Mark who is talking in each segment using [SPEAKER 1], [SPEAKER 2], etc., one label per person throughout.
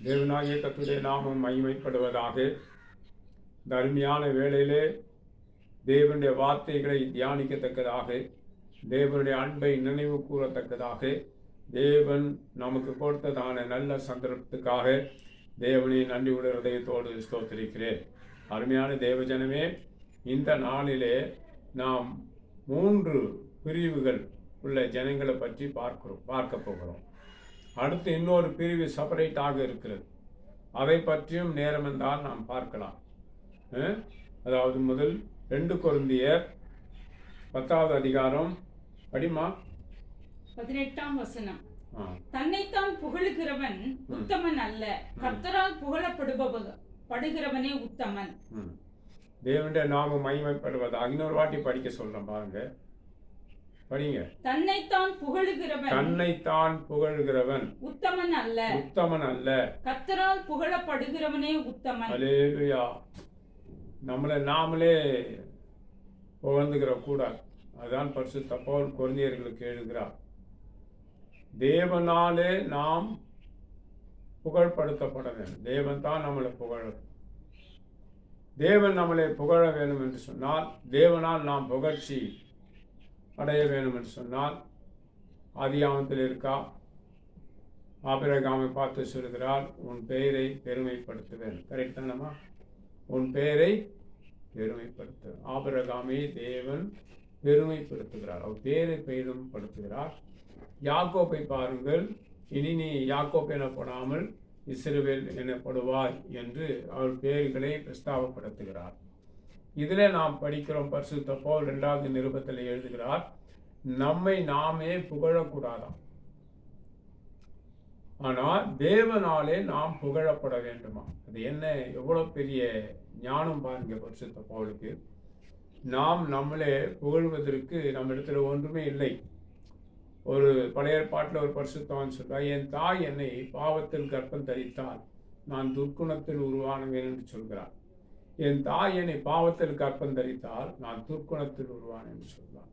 [SPEAKER 1] தேவனாகிய கர்த்தருடைய நாமம் மகிமைப்படுவதாக. இந்த அருமையான வேளையிலே தேவனுடைய வார்த்தைகளை தியானிக்கத்தக்கதாக, தேவனுடைய அன்பை நினைவு கூறத்தக்கதாக, தேவன் நமக்கு கொடுத்ததான நல்ல சந்தர்ப்பத்துக்காக தேவனை நன்றியுள்ள இதயத்தோடு ஸ்தோத்திரிக்கிறேன். அருமையான தேவஜனமே, இந்த நாளிலே நாம் 3 பிரிவுகள் உள்ள ஜனங்களை பற்றி பார்க்க போகிறோம். அடுத்து இன்னொரு பிரிவு செப்பரேட்டாக இருக்கிறது. அதை பற்றியும் நேரம் என்றால் நாம் பார்க்கலாம். அதாவது முதல் 2 கொரிந்தியர் 10வது அதிகாரம் படிமா
[SPEAKER 2] 18ஆம் வசனம். தன்னைத்தான் புகழுகிறவன் உத்தமன் அல்ல, கர்த்தரால் புகழப்படுகிறவனே உத்தமன்.
[SPEAKER 1] தேவனுடைய நாமம் மகிமைப்படுவதாக. இன்னொரு வாட்டி படிக்க சொல்றேன் பாருங்க, படிங்க.
[SPEAKER 2] தன்னைத்தான் புகழுகிறவன் உத்தமன் அல்ல, கர்த்தரால் புகழப்படுகிறவனே உத்தமன்.
[SPEAKER 1] அல்லேலூயா. நம்மளை நாமளே புகழ்ந்துகிற கூடாது. அதுதான் பரிசுத்த பவுல் கொரிந்தியர்களுக்கு எழுதுகிறார். தேவனாலே நாம் புகழ்படுத்தப்பட வேண்டும். தேவன் தான் நம்மளை தேவன் நம்மளை புகழ வேண்டும் என்று சொன்னால், தேவனால் நாம் புகழ்ச்சி அடைய வேண்டும் என்று சொன்னால், ஆதியாகமத்தில் இருக்கா, ஆபிரகாமை பார்த்து சொல்கிறார், உன் பெயரை பெருமைப்படுத்துவேன். கரெக்ட் தானம்மா? உன் பெயரை பெருமைப்படுத்து. ஆபிரகாமை தேவன் பெருமைப்படுத்துகிறார், அவர் பெயரை பெருமைப்படுத்துகிறார். யாக்கோப்பை பாருங்கள், இனி நீ யாக்கோப் எனப்படாமல் இஸ்ரவேல் எனப்படுவாய் என்று அவர் பெயர்களை பிரஸ்தாபப்படுத்துகிறார். இதில் நாம் படிக்கிறோம், பரிசுத்த பவுல் 2வது நிருபத்தில் எழுதுகிறார், நம்மை நாமே புகழக்கூடாதாம், ஆனால் தேவனாலே நாம் புகழப்பட வேண்டுமா. அது என்ன, எவ்வளோ பெரிய ஞானம் பாருங்க பரிசுத்த பவுலுக்கு. நாம் நம்மளே புகழ்வதற்கு நம்ம இடத்துல ஒன்றுமே இல்லை. ஒரு பழைய ஏற்பாட்டில் ஒரு பரிசுத்தவான் சொல்றார், என் தாய் என்னை பாவத்தில் கர்ப்பம் தரித்தால் நான் துர்க்குணத்தில் உருவானவேன் என்று சொல்கிறார். என் தாய் என்னை பாவத்தில் கர்ப்பம் தரித்தால் நான் துர்க்குணத்தில் உருவானேன் என்று சொல்கிறார்.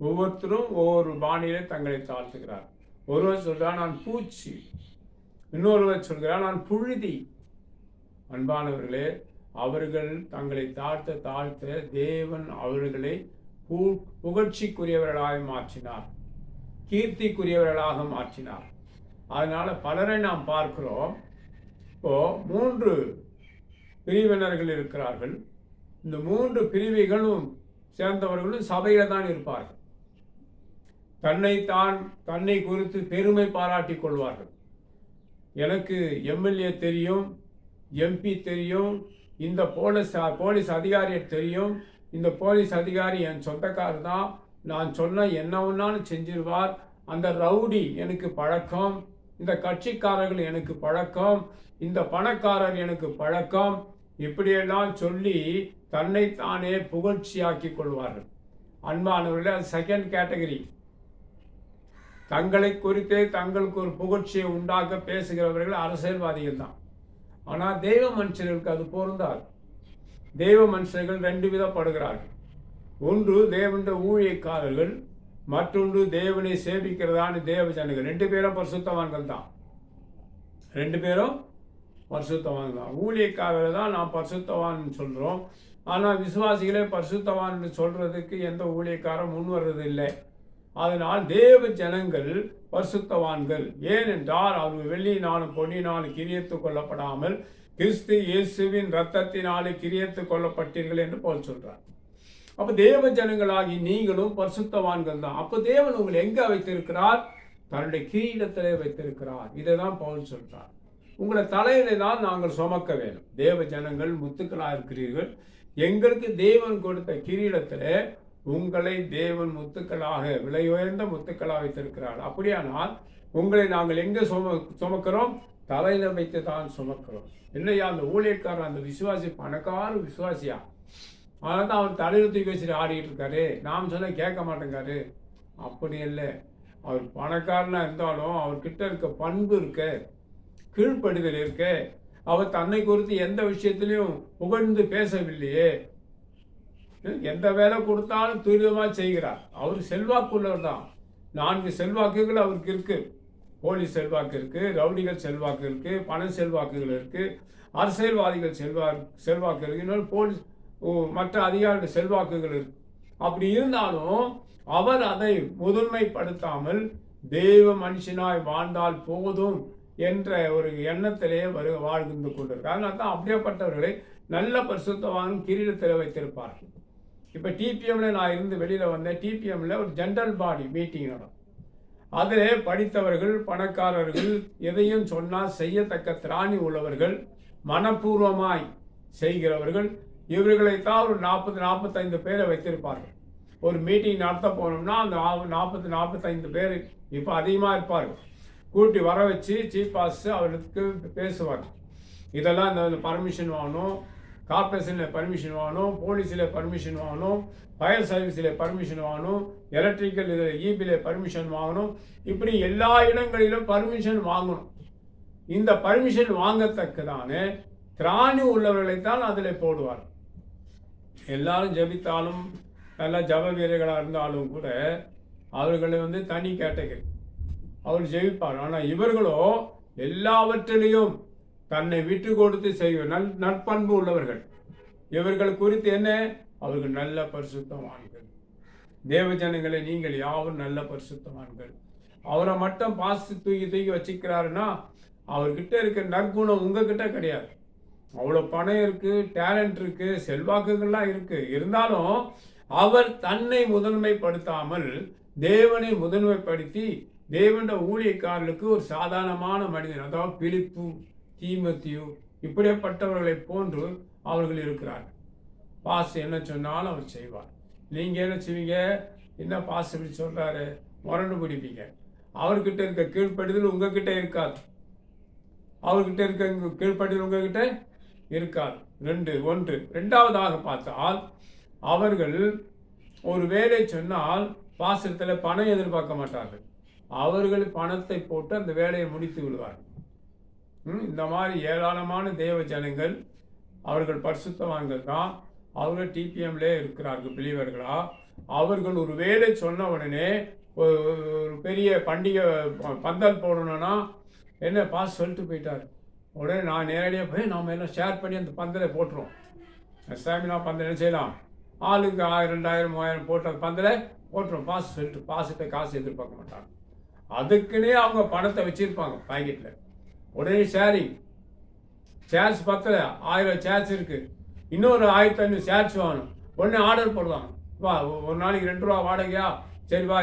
[SPEAKER 1] ஒவ்வொருத்தரும் ஒவ்வொரு பாணியிலே தங்களை தாழ்த்துகிறார். ஒருவர் சொல்கிறார் நான் பூச்சி, இன்னொருவர் சொல்கிறார் நான் புழுதி. அன்பானவர்களே, அவர்கள் தங்களை தாழ்த்த தேவன் அவர்களை புகழ்ச்சிக்குரியவர்களாக மாற்றினார், கீர்த்திக்குரியவர்களாக மாற்றினார். அதனால பலரை நாம் பார்க்கிறோம். இப்போ 3 பிரிவினர்கள் இருக்கிறார்கள். இந்த 3 பிரிவுகளும் சேர்ந்தவர்களும் சபையில தான் இருப்பார்கள். தன்னை குறித்து பெருமை பாராட்டி கொள்வார்கள். எனக்கு எம்எல்ஏ தெரியும், எம்பி தெரியும், இந்த போலீஸ் அதிகாரியை தெரியும், இந்த போலீஸ் அதிகாரி என் சொந்தக்காரர் தான், நான் சொன்ன என்ன ஒன்றாலும் செஞ்சிருவார், அந்த ரவுடி எனக்கு பழக்கம், இந்த கட்சிக்காரர்கள் எனக்கு பழக்கம், இந்த பணக்காரர் எனக்கு பழக்கம், இப்படியெல்லாம் சொல்லி தன்னைத்தானே புகழ்ச்சியாக்கி கொள்வார்கள். அன்பானவர்களே, அது செகண்ட் கேட்டகரி. தங்களை குறித்தே தங்களுக்கு ஒரு புகழ்ச்சியை உண்டாக்க பேசுகிறவர்கள் அரசியல்வாதிகள் தான். ஆனால் தெய்வ மனுஷர்களுக்கு அது பொருந்தாது. தெய்வ மனுஷர்கள் 2 விதப்படுகிறார்கள். ஒன்று தேவனுடைய ஊழியக்காரர்கள், மற்றொன்று தேவனை சேவிக்கிறதான தேவ ஜனங்கள். 2 பேரும் பரிசுத்தவான்கள் தான். 2 பேரும் பரிசுத்தவான்கள் தான். ஊழியக்காரர்கள் தான் நாம் பரிசுத்தவான் சொல்கிறோம். ஆனால் விசுவாசிகளே பரிசுத்தவான் சொல்கிறதுக்கு எந்த ஊழியக்காரரும் முன் வர்றது இல்லை. அதனால் தேவ ஜனங்கள் பரிசுத்தவான்கள். ஏனென்றால் அவர்கள் வெள்ளியினாலும் பொன்னினாலும் கிரியத்து கொள்ளப்படாமல் கிறிஸ்து இயேசுவின் இரத்தத்தினாலே கிரியத்து கொள்ளப்பட்டீர்கள் என்று பவுல் சொல்றார். அப்போ தேவ ஜனங்களாகி நீங்களும் பரிசுத்தவான்கள் தான். அப்போ தேவன் உங்களை எங்கே வைத்திருக்கிறார்? தன்னுடைய கிரீடத்திலே வைத்திருக்கிறார். இதை தான் பவுல் சொல்றார். உங்களை தலையிலே தான் நாங்கள் சுமக்க வேண்டும். தேவ ஜனங்கள் முத்துக்களாக இருக்கிறீர்கள். எங்களுக்கு தேவன் கொடுத்த கிரீடத்திலே உங்களை தேவன் முத்துக்களாக, விலை உயர்ந்த முத்துக்களாக வைத்திருக்கிறார். அப்படியானால் உங்களை நாங்கள் எங்கே சுமக்கிறோம்? தலையில வைத்து தான் சுமக்கிறோம். இல்லையா? அந்த ஊழியக்காரன், அந்த விசுவாசி பணக்கார விசுவாசியா, அதனால தான் அவர் தலையில தூக்கி வச்சுட்டு ஆடிக்கிட்டு இருக்காரு. நாம் சொன்ன கேட்க மாட்டேங்காரு. அப்படி இல்லை. அவர் பணக்காரனா இருந்தாலும் அவர்கிட்ட இருக்க பண்பு இருக்க, கீழ்ப்படுதல் இருக்க. அவர் தன்னை குறித்து எந்த விஷயத்திலையும் புகழ்ந்து பேசவில்லையே. எந்த வேலை கொடுத்தாலும் துரிதமாக செய்கிறார். அவர் செல்வாக்குள்ளவர் தான். 4 செல்வாக்குகள் அவருக்கு இருக்கு. போலீஸ் செல்வாக்கு இருக்குது, ரவுடிகள் செல்வாக்கு இருக்குது, பண செல்வாக்குகள் இருக்குது, அரசியல்வாதிகள் செல்வாக்கு இருக்குது, இன்னொரு போலீஸ் மற்ற அதிகாரிகள் செல்வாக்குகள் இருக்குது. அப்படி இருந்தாலும் அவர் அதை முதன்மைப்படுத்தாமல் தெய்வ மனுஷனாய் வாழ்ந்தால் போதும் என்ற ஒரு எண்ணத்திலேயே வாழ்ந்து கொண்டிருக்கார். அதனால தான் அப்படியேப்பட்டவர்களை நல்ல பரிசுத்தவான் கிரீடத்தில் வைத்திருப்பார்கள். இப்போ டிபிஎம்ல நான் இருந்து வெளியில் வந்தேன். டிபிஎம்ல ஒரு ஜென்ரல் பாடி மீட்டிங் நடக்கும். அதில் படித்தவர்கள், பணக்காரர்கள், எதையும் சொன்னால் செய்யத்தக்க திராணி உள்ளவர்கள், மனப்பூர்வமாய் செய்கிறவர்கள், இவர்களைத்தான் ஒரு 40-45 பேரை வைத்திருப்பார்கள். ஒரு மீட்டிங் நடத்த போனோம்னா அந்த 40-45 பேர் இப்போ அதிகமாக இருப்பார்கள். கூட்டி வர வச்சு சீஃப் பாஸ்டர் அவருக்கு பேசுவார். இதெல்லாம் இந்த பர்மிஷன் வாங்கணும், கார்பரேஷனில் பர்மிஷன் வாங்கணும், போலீஸில் பர்மிஷன் வாங்கணும், ஃபயர் சர்வீஸில் பர்மிஷன் வாங்கணும், எலக்ட்ரிக்கல் இதில் இபியில் பர்மிஷன் வாங்கணும். இப்படி எல்லா இடங்களிலும் பர்மிஷன் வாங்கணும். இந்த பர்மிஷன் வாங்கத்தக்கதான திராணி உள்ளவர்களைத்தான் அதில் போடுவார். எல்லாரும் ஜபித்தாலும் நல்ல ஜப வீரர்களாக இருந்தாலும் கூட அவர்களை தனி கேட்டகரி, அவர் ஜெயிப்பார். ஆனால் இவர்களோ எல்லாவற்றிலையும் தன்னை விட்டு கொடுத்து செய்வார். நற்பண்பு உள்ளவர்கள். இவர்கள் குறித்து என்ன? அவர்கள் நல்ல பரிசுத்தவான்கள். தேவ ஜனங்களை நீங்கள் யாரும் நல்ல பரிசுத்தவான்கள். அவரை மட்டும் பாசு தூக்கி வச்சுக்கிறாருன்னா அவர்கிட்ட இருக்க நற்குணம் உங்ககிட்ட கிடையாது. அவ்வளோ பணம் இருக்குது, டேலண்ட் இருக்குது, செல்வாக்குகள்லாம் இருக்குது. இருந்தாலும் அவர் தன்னை முதன்மைப்படுத்தாமல் தேவனை முதன்மைப்படுத்தி தேவனுடைய ஊழியக்காரர்களுக்கு ஒரு சாதாரணமான மனிதன், அதாவது பிலிப்பு, தீமோத்தேயு இப்படிப்பட்டவர்களை போன்று அவர்கள் இருக்கிறார்கள். பாஸ் என்ன சொன்னாலும் அவர் செய்வார். நீங்கள் என்ன செய்வீங்க? என்ன பாஸ் இப்படி சொல்கிறாரு, முரண்டு பிடிப்பீங்க. அவர்கிட்ட இருக்க கீழ்ப்படுதல் உங்ககிட்ட இருக்காது. அவர்கிட்ட இருக்க கீழ்ப்படுதல் உங்ககிட்ட இருக்காது. ரெண்டாவதாக பார்த்தால் அவர்கள் ஒரு வேலை சொன்னால் பாசத்தில் பணம் எதிர்பார்க்க மாட்டார்கள். அவர்கள் பணத்தை போட்டு அந்த வேலையை முடித்து விடுவார்கள். இந்த மாதிரி ஏராளமான தேவ ஜனங்கள் அவர்கள் பரிசுத்தவான்கள் தான். அவர்கள் டிபிஎம்லே இருக்கிறார்கள் பிலீவர்களா. அவர்கள் ஒரு வேலை சொன்ன உடனே ஒரு பெரிய பண்டிகை பந்தல் போடணும்னா என்ன பாஸ் சொல்லிட்டு போயிட்டார். உடனே நான் நேரடியாக போய் நாம் எல்லாம் ஷேர் பண்ணி அந்த பந்தலை போட்டுருவோம். சாமினா பந்தல் என்ன செய்யலாம், ஆளுக்கு 1000, 2000, 3000 போட்டு அந்த பந்தலை போட்டுருவோம். பாஸ் சொல்லிட்டு பாசிட்ட காசு எதிர்பார்க்க மாட்டாங்க. அதுக்குன்னே அவங்க பணத்தை வச்சுருப்பாங்க பாக்கெட்டில். உடனே ஷேரிங். சேர்ஸ் 10 1000 சேர்ஸ் இருக்குது, இன்னொரு 1500 சேர்ஸ் வாங்கணும். உடனே ஆர்டர் போடுவாங்க. வா ஒரு நாளைக்கு 2 ரூபா வாடகையா, சரி வா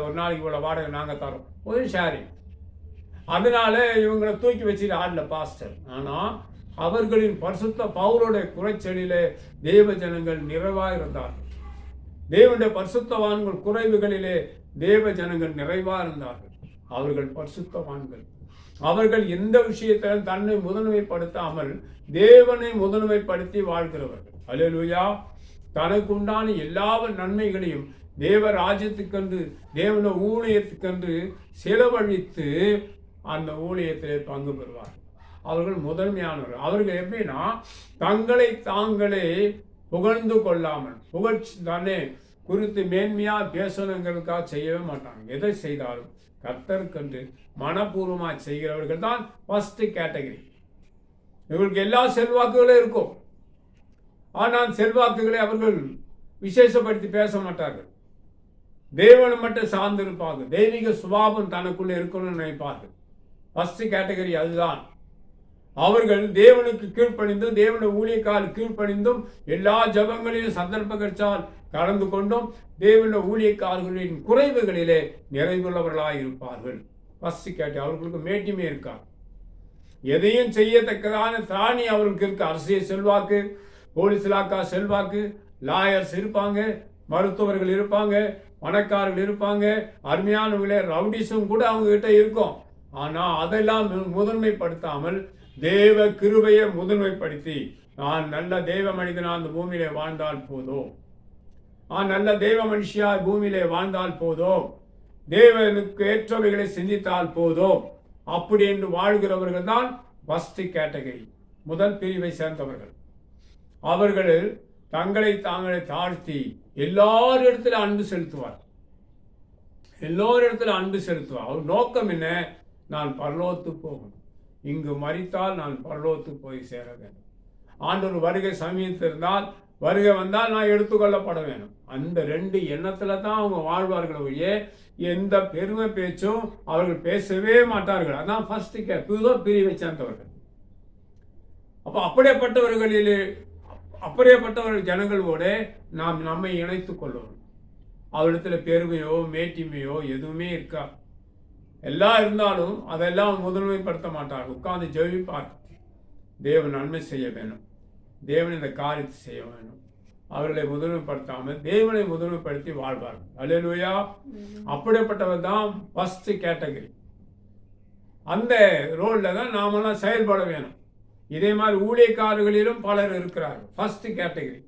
[SPEAKER 1] ஒரு நாளைக்கு இவ்வளோ வாடகை நாங்கள் தரோம். ஒரு ஷேரிங். அதனால இவங்களை தூக்கி வச்சுட்டு ஆடல பாஸ்டர். ஆனால் அவர்களின் பரிசுத்த பவுலுடைய குறைச்சலிலே தேவ ஜனங்கள் நிறைவாக இருந்தார்கள். தேவனுடைய பரிசுத்தவான்கள் குறைவுகளிலே தேவ ஜனங்கள் நிறைவாக இருந்தார்கள். அவர்கள் பரிசுத்தவான்கள். அவர்கள் எந்த விஷயத்திலும் தன்னை முதன்மைப்படுத்தாமல் தேவனை முதன்மைப்படுத்தி வாழ்கிறவர்கள். அல்லேலூயா. தனக்கு உண்டான எல்லா நன்மைகளையும் தேவ ராஜ்யத்துக்கென்று தேவன ஊழியத்துக்கென்று செலவழித்து அந்த ஊழியத்திலே பங்கு பெறுவார். அவர்கள் முதன்மையானவர்கள். அவர்கள் எப்படின்னா தங்களை தாங்களே புகழ்ந்து கொள்ளாமல், புகழ்ச்சி தானே குறித்து மேன்மையாக பேசணுங்கிறதுக்காக செய்யவே மாட்டாங்க. எதை செய்தாலும் கர்த்தருக்கென்று மனப்பூர்வமாக செய்கிறவர்கள் தான் ஃபர்ஸ்ட் கேட்டகரி. இவர்களுக்கு எல்லா செல்வாக்குகளும் இருக்கும். ஆனால் செல்வாக்குகளை அவர்கள் விசேஷப்படுத்தி பேச மாட்டார்கள். தேவனை மட்டும் சார்ந்திருப்பார்கள். தெய்வீக சுபாவம் தனக்குள்ளே இருக்கணும்னு நினைப்பார்கள். ஃபர்ஸ்ட் கேட்டகரி அதுதான். அவர்கள் தேவனுக்கு கீழ்ப்பணிந்தும் தேவனுடைய ஊழியக்காரர் கீழ்ப்பணிந்தும் எல்லா ஜபங்களிலும் சந்தர்ப்பம் கிடைச்சால் கலந்து கொண்டும் தேவனுடைய ஊழியக்காரர்களின் குறைவுகளிலே நிறைவுள்ளவர்களாக இருப்பார்கள். First category. அவர்களுக்கு மேட்டிமே இருக்காது. எதையும் செய்யத்தக்கதான திராணி அவர்களுக்கு இருக்கு. அரசியல் செல்வாக்கு, போலீஸ் இலாக்கா செல்வாக்கு, லாயர்ஸ் இருப்பாங்க, மருத்துவர்கள் இருப்பாங்க, பணக்காரர்கள் இருப்பாங்க, அருமையானவர்களே ரவுடிஸும் கூட அவங்க கிட்ட இருக்கும். ஆனால் அதெல்லாம் முதன்மைப்படுத்தாமல் தேவ கிருபையை முதன்மைப்படுத்தி நான் நல்ல தேவ மனிதனா அந்த பூமியிலே வாழ்ந்தால் போதும், நல்ல தேவ மனுஷியா பூமியிலே வாழ்ந்தால் போதும், தேவனுக்கு ஏற்றவைகளை சிந்தித்தால் போதும், அப்படி என்று வாழ்கிறவர்கள் தான் ஃபர்ஸ்ட் கேட்டகரி, முதல் பிரிவை சேர்ந்தவர்கள். அவர்கள் தங்களை தாங்களை தாழ்த்தி எல்லாரிடத்தில் அன்பு செலுத்துவார். எல்லோரிடத்தில் அன்பு செலுத்துவார். அவர் நோக்கம் என்ன? நான் பரலோகத்துக்கு போகணும். இங்கு மரித்தால் நான் பரலோகத்துக்கு போய் சேர வேண்டும். ஆண்டவர் வருகை சமீபத்திருந்தால், வருகை வந்தால் நான் எடுத்துக்கொள்ளப்பட வேணும். அந்த 2 எண்ணத்தில் தான் அவங்க வாழ்வார்கள் ஒழிய எந்த பெருமை பேச்சும் அவர்கள் பேசவே மாட்டார்கள். அதான் ஃபர்ஸ்ட் பிரிவை சேர்ந்தவர்கள். அப்போ அப்படியேப்பட்டவர்கள் ஜனங்களோட நாம் நம்மை இணைத்து கொள்ளணும். அவரிடத்தில் பெருமையோ மேட்டிமையோ எதுவுமே இருக்கா. எல்லாம் இருந்தாலும் அதெல்லாம் முதன்மைப்படுத்த மாட்டார்கள். உட்கார்ந்து ஜெபிப்பார். தேவன் நன்மை செய்ய வேணும், தேவன் இந்த காரியத்தை செய்ய வேணும். அவர்களை முதன்மைப்படுத்தாமல் தேவனை முதன்மைப்படுத்தி வாழ்வார்கள். அல்லேலூயா. அப்படிப்பட்டவர் தான் ஃபர்ஸ்ட் கேட்டகரி. அந்த ரோலில் தான் நாமெல்லாம் செயல்பட வேணும். இதே மாதிரி ஊழியக்காரர்களிலும் பலர் இருக்கிறார்கள். First category.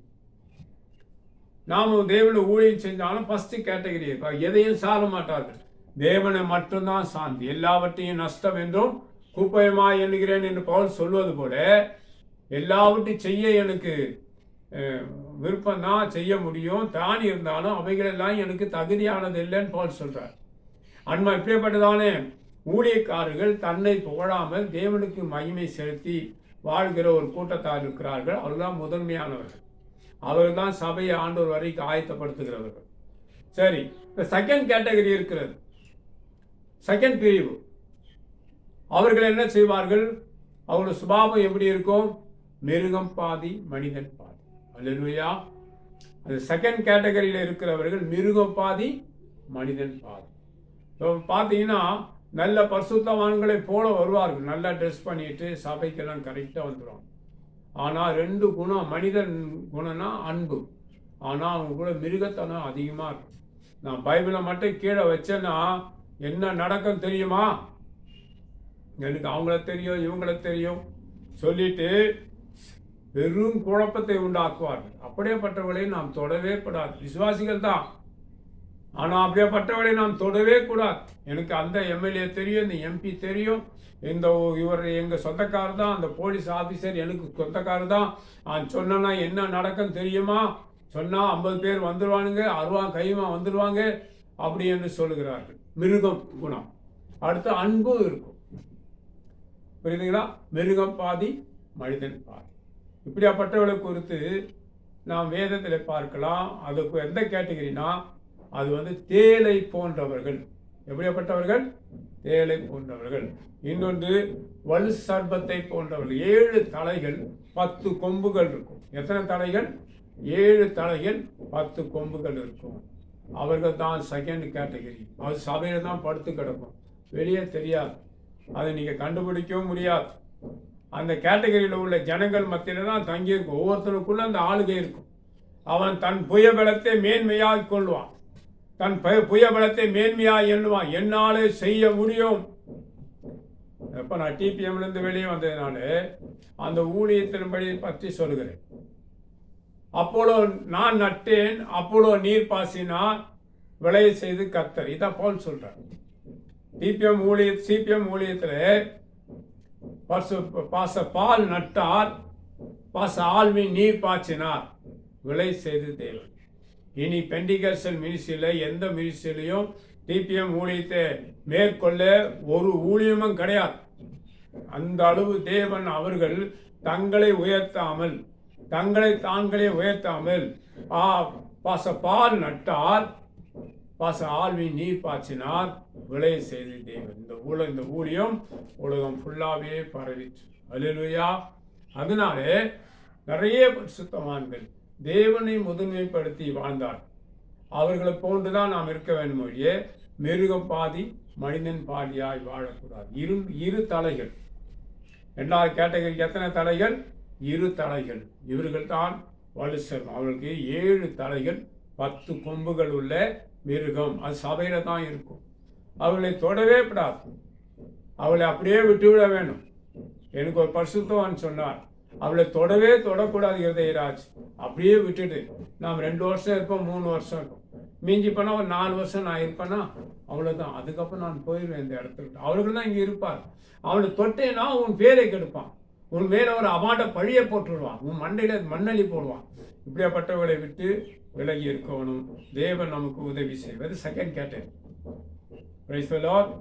[SPEAKER 1] நாமும் தேவனை ஊழியம் செஞ்சாலும் ஃபர்ஸ்ட் கேட்டகரி இருப்பார். எதையும் சார மாட்டார்கள். தேவனை மட்டும்தான் சார்ந்து எல்லாவற்றையும் நஷ்டம் என்றும் குப்பையமாய் எண்ணுகிறேன் என்று பவுல் சொல்வது போல, எல்லாவற்றையும் செய்ய எனக்கு விருப்பம்தான், செய்ய முடியும், தான் இருந்தாலும் அவைகளெல்லாம் எனக்கு தகுதியானது இல்லைன்னு பவுல் சொல்றார். அன்மா இப்படிப்பட்டதானே ஊழியக்காரர்கள் தன்னை புகழாமல் தேவனுக்கு மகிமை செலுத்தி வாழ்கிற ஒரு கூட்டத்தார் இருக்கிறார்கள். அவர்தான் முதன்மையானவர்கள். அவர்கள் தான் சபையை ஆண்டவர் வரைக்கும் ஆயத்தப்படுத்துகிறவர்கள். சரி, இப்போ செகண்ட் கேட்டகரி இருக்கிறது. செகண்ட் பிரிவு. அவர்கள் என்ன செய்வார்கள்? அவங்களோட சுபாவம் எப்படி இருக்கும்? மிருகம் பாதி மனிதன் பாதி. அல்லேலூயா. அது செகண்ட் கேட்டகரியில் இருக்கிறவர்கள் மிருகம் பாதி மனிதன் பாதி. இப்போ பார்த்தீங்கன்னா நல்ல பரிசுத்தவான்களை போல வருவார்கள். நல்லா ட்ரெஸ் பண்ணிட்டு சபைக்கெல்லாம் கரெக்டாக வந்துடுவாங்க. ஆனால் 2 குணம். மனிதன் குணம்னா அன்பு. ஆனால் அவங்க கூட மிருகத்தனம் அதிகமாக இருக்கும். நான் பைபிளை மட்டும் கீழே வச்சேன்னா என்ன நடக்கும் தெரியுமா? எனக்கு அவங்கள தெரியும், இவங்கள தெரியும் சொல்லிட்டு பெரும் குழப்பத்தை உண்டாக்குவார்கள். அப்படியேப்பட்டவர்களை நாம் தொடவே கூடாது. விசுவாசிகள் தான், ஆனால் அப்படியேப்பட்டவர்களை நாம் தொடவே கூடாது. எனக்கு அந்த எம்எல்ஏ தெரியும், இந்த எம்பி தெரியும், இவர் எங்கள் சொந்தக்காரர் தான், அந்த போலீஸ் ஆஃபீஸர் எனக்கு சொந்தக்காரர் தான், சொன்னா என்ன நடக்கும் தெரியுமா? சொன்னால் 50 பேர் வந்துடுவானுங்க, 60 கைமா வந்துடுவாங்க அப்படி என்று சொல்லுகிறார்கள். மிருகம் குணம். அடுத்து அன்பு இருக்கும். புரியுதுங்களா? மிருகம் பாதி மனிதன் பாதி. இப்படியாப்பட்டவர்களை குறித்து நாம் வேதத்தில் பார்க்கலாம். அதுக்கு எந்த கேட்டகரினா அது தேளை போன்றவர்கள். எப்படியாப்பட்டவர்கள்? தேளை போன்றவர்கள். இன்னொன்று வலு சர்பத்தை போன்றவர்கள். 7 தலைகள் 10 கொம்புகள் இருக்கும். எத்தனை தலைகள்? 7 தலைகள் 10 கொம்புகள் இருக்கும். அவர்கள் தான் செகண்ட் கேட்டகரி. அது சபையில் தான் படுத்து கிடக்கும், வெளியே தெரியாது, அதை நீங்கள் கண்டுபிடிக்கவும் முடியாது. அந்த கேட்டகரியில் உள்ள ஜனங்கள் மத்தியில் தான் தங்கியிருக்கும். ஒவ்வொருத்தருக்குள்ள அந்த ஆளுகை இருக்கும். அவன் தன் புயபலத்தை மேன்மையாக கொள்வான், தன் புயபலத்தை மேன்மையாக எண்ணுவான். என்னாலே செய்ய முடியும். இப்போ நான் டிபிஎம்லேருந்து வெளியே வந்ததுனால அந்த ஊழியத்தின்படி பற்றி சொல்லுகிறேன். அப்போலோ நான் நட்டேன், அப்போலோ நீர் பாசினார், விளைய செய்து கர்த்தர். இதான் பவுல் சொல்றார். சிபிஎம் ஊழியத்தில் பால் நட்டார், ஆள்வின் நீர் பாய்ச்சினார், விளை செய்து தேவன். இனி பெண்டிகஸ்டல் மினிஸ்ட்ரியில் எந்த மினிஸ்ட்ரியிலையும் டிபிஎம் ஊழியத்தை மேற்கொள்ள ஒரு ஊழியமும் கிடையாது. அந்த அளவு தேவன் அவர்கள் தங்களை உயர்த்தாமல், தங்களை தாங்களே உயர்த்தாமல் பால் நட்டார், ஆள்வின் நீர் பாய்ச்சினார், விளைய செய்து தேவன். இந்த ஊழியம் உலகம் ஃபுல்லாகவே பரவிச்சு. அல்லேலூயா. அதனாலே நிறைய பரிசுத்தவான்கள் தேவனை முதன்மைப்படுத்தி வாழ்ந்தார். அவர்களை போன்றுதான் நாம் இருக்க வேண்டும் ஒழிய மிருகம் பாதி மனிதன் பாதியாய் வாழக்கூடாது. இரு தலைகள். 2வது கேட்டகரிக்கு எத்தனை தலைகள்? 2 தலைகள். இவர்கள் தான் வலுசர். அவர்களுக்கு 7 தலைகள் 10 கொம்புகள் உள்ள மிருகம். அது சபையில தான் இருக்கும். அவர்களை தொடவே கூடாது. அவளை அப்படியே விட்டுவிட வேண்டும். எனக்கு ஒரு பரிசுத்தவான் சொன்னார், அவளை தொடக்கூடாது இருதயராஜ். அப்படியே விட்டுட்டு நாம் 2 வருஷம் இருப்போம், 3 வருஷம் இருக்கும். மிஞ்சி போனால் ஒரு 4 வருஷம் நான் இருப்பேன்னா அவ்வளோதான். அதுக்கப்புறம் நான் போயிடுவேன் இந்த இடத்துக்கு. அவர்கள் தான் இங்கே இருப்பார். அவனை தொட்டேன்னா உன் பேரை கெடுப்பான், உன் மேலே ஒரு அபாண்ட பழியை போட்டுடுவான், உன் மண்டையில் மண்ணள்ளி போடுவான். இப்படியாப்பட்டவர்களை விட்டு விலகி இருக்கணும். தேவன் நமக்கு உதவி செய்வது second category. Praise the Lord.